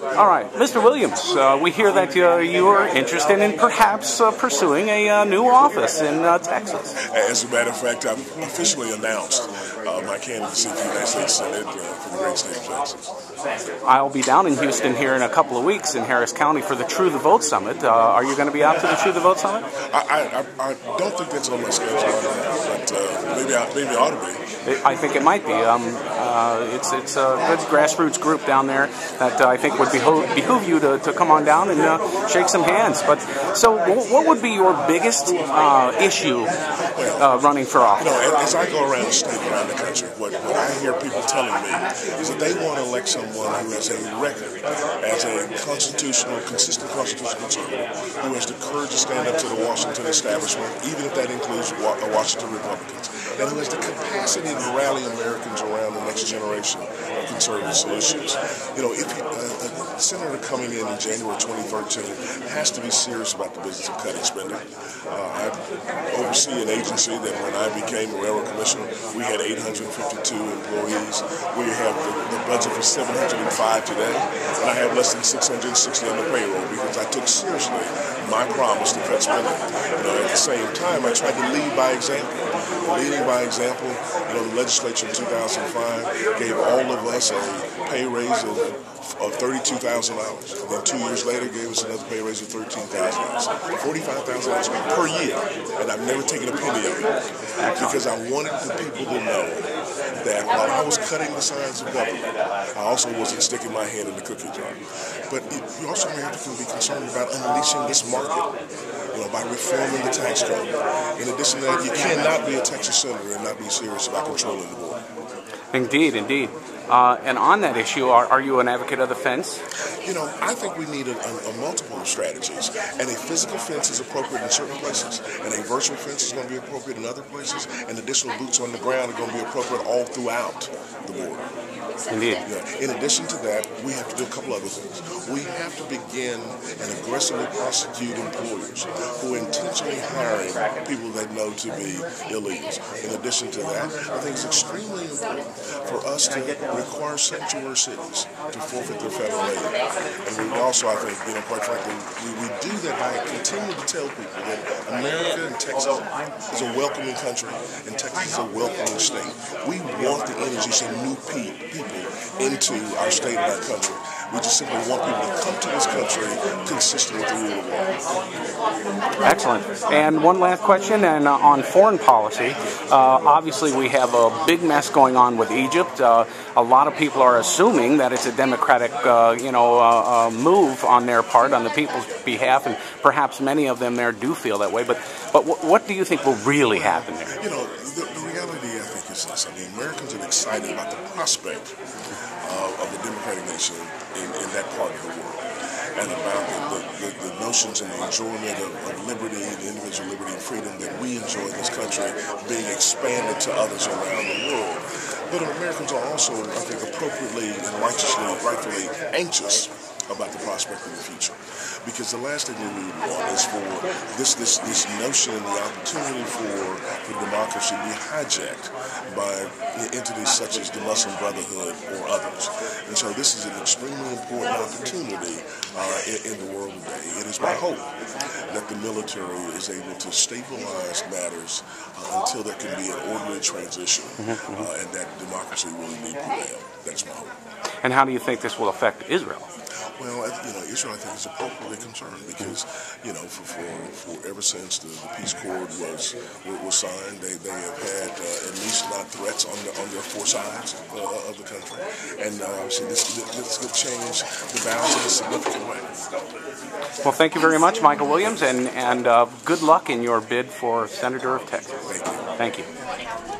All right, Mr. Williams, we hear that you are interested in perhaps pursuing a new office in Texas. As a matter of fact, I've officially announced my candidacy for the United States Senate for the great state of Texas. I'll be down in Houston here in a couple of weeks in Harris County for the True the Vote Summit. Are you going to be out to the True the Vote Summit? I don't think that's on my schedule, but maybe I ought to be. I think it might be. It's a good grassroots group down there that I think would behoove you to come on down and shake some hands. But so, what would be your biggest issue running for office? As I go around the state, around the country, what I hear people telling me is that they want to elect someone who has a record as a consistent constitutional conservative, who has the courage to stand up to the Washington establishment, even if that includes Washington Republicans, and who has the capacity to rally Americans around the next generation of conservative solutions. If a senator coming in January 2013 has to be serious about the business of cutting spending. I oversee an agency that when I became a railroad commissioner, we had 852 employees. We have the budget for 705 today, and I have less than 660 on the payroll because I took seriously my promise to cut spending. At the same time, I tried to lead by example. Leading by example, the legislature in 2005 gave all of us a pay raise of $32,000. Then 2 years later, gave us another pay raise of $13,000, $45,000 per year, and I've never taken a penny of it because I wanted the people to know that while I was cutting the sides of government, I also wasn't sticking my hand in the cookie jar. But you also have to be concerned about unleashing this market, by reforming the tax code. In addition to that, you cannot be a Texas senator and not be serious about controlling the border. Indeed, indeed. And on that issue, are you an advocate of the fence? I think we need a multiple of strategies. And a physical fence is appropriate in certain places, and a virtual fence is going to be appropriate in other places, and additional boots on the ground are going to be appropriate all throughout the border. Indeed. In addition to that, we have to do a couple other things. We have to begin and aggressively prosecute employers who are intentionally hiring people they know to be illegals. In addition to that, I think it's extremely important for us to require sanctuary cities to forfeit their federal aid. And we also, I think, quite frankly, we do that by continuing to tell people that America and Texas is a welcoming country, and Texas is a welcoming state. We want the energy of new people into our state and our country. We just simply want people to come to this country consistent with the rule of law. Excellent. And one last question, and on foreign policy, obviously we have a big mess going on with Egypt. A lot of people are assuming that it's a democratic, move on their part, on the people's behalf, and perhaps many of them there do feel that way. But what do you think will really happen there? The reality, I think, is this. Americans are excited about the prospect of a democratic nation in that part of the world, and about the notions and the enjoyment of liberty, the individual liberty and freedom that we enjoy in this country being expanded to others around the world. But Americans are also, I think, appropriately and rightfully anxious about the prospect of the future. Because the last thing we would want is for this notion and the opportunity for democracy to be hijacked by entities such as the Muslim Brotherhood or others. And so this is an extremely important opportunity in the world today. It is my hope that the military is able to stabilize matters until there can be an orderly transition and that democracy will indeed prevail. That's my hope. And how do you think this will affect Israel? Well, Israel, I think, is appropriately concerned because, for ever since the peace accord was signed, they have had at least not threats on their four sides of the country, and obviously this could change the balance in a significant way. Well, thank you very much, Michael Williams, and good luck in your bid for Senator of Texas. Thank you. Thank you.